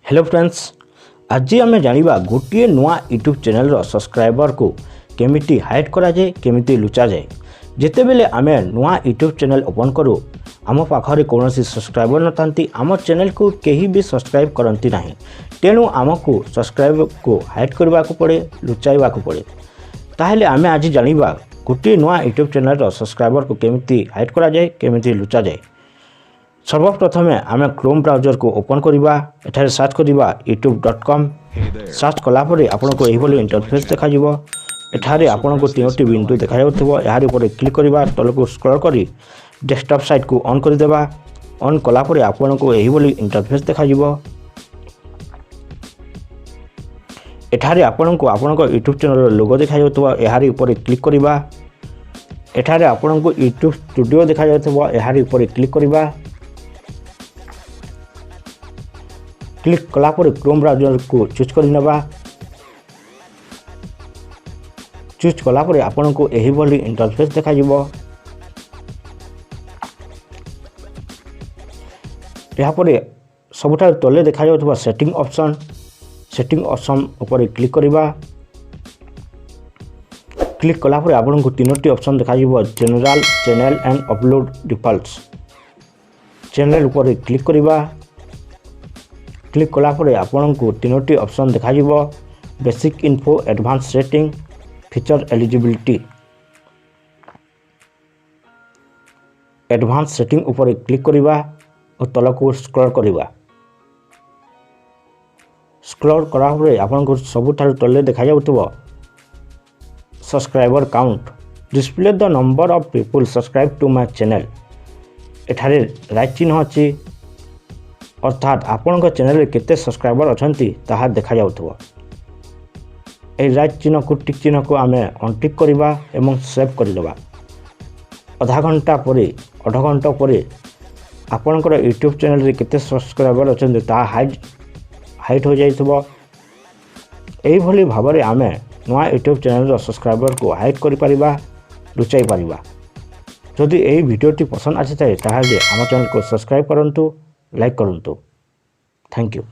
Hello friends, आज आम जाना गोटे नुआ यूट्यूब चैनल सब्सक्राइबर को केमिटी हाइड करा जाए, केमिटी लुचा जाए। जिते बेले आम नुआ यूट्यूब चैनल ओपन करूँ आम पाखे कौन सब्सक्राइबर न था, आम चैनल को कहीं भी सब्सक्राइब करती ना। तेणु आमको सब्सक्राइब को हाइड करने को पड़े, लुचाइबा को पड़े। ताहले आम आज जाना गोटे नुआ यूट्यूब चैनल सब्सक्राइबर को केमिटी हाइड करा जाए, केमिटी लुचा जाए। सर्वप्रथमे आम क्रोम ब्राउजर को ओपन करवा, एठारे सर्च करवा youtube.com। सर्च कलापर आपन को यही इंटरफेस देखा एठारे आपन को तीनोटी विंडो देखा यार ऊपर क्लिक करवा, तल को स्क्रॉल कर डेस्कटॉप साइट को ऑन कर देबा। ऑन कलापर आपन को यही इंटरफेस देखा एठारे आपन को यूट्यूब चैनल लोगो देखा यार ऊपर क्लिक करवा। एठारे आपन को यूट्यूब स्टूडियो देखा यार ऊपर क्लिक करवा। क्लिक कलापर क्रोम ब्राउजर को चूज कर नेबा। चूज कलापर आपन को यही इंटरफेस देखा यापर सबुठार तले देखा सेटिंग ऑप्शन ऊपर क्लिक करवा। क्लिक कलापर आपन को तीनोटी ऑप्शन देखा general, channel and upload defaults. Channel ऊपर क्लिक करवा। क्लिक कलापर आपन को तीनोटी ऑप्शन देखा basic info, advance setting, feature eligibility. Advance setting ऊपर क्लिक करवा और तल को स्क्रॉल करवा। स्क्रॉल कलापर आपन को सबुठार तले देखा subscriber count, display the number of people subscribe to my channel. एठारे राइट चिन्ह अच्छी, अर्थात आपण चैनल केते सब्सक्राइबर अच्छी ताहा देखा राइट चिन्ह को टिक चिन्ह को आम अनटिक करवा एवं सेव करदेबा। आधा घंटा पर, आधा घंटा पर आपणकर यूट्यूब चैनल केते सब्सक्राइबर अच्छे ता हाइट हो जाइथबो। एही भली भाव में आम नया यूट्यूब चैनल सब्सक्राइबर को हाइड कर पारिबा, लुचाई पारिबा। जदि यही वीडियोटी पसंद आसी थाए ताहले आम चैनल को सब्सक्राइब करंतु, लाइक करंतु। Thank you.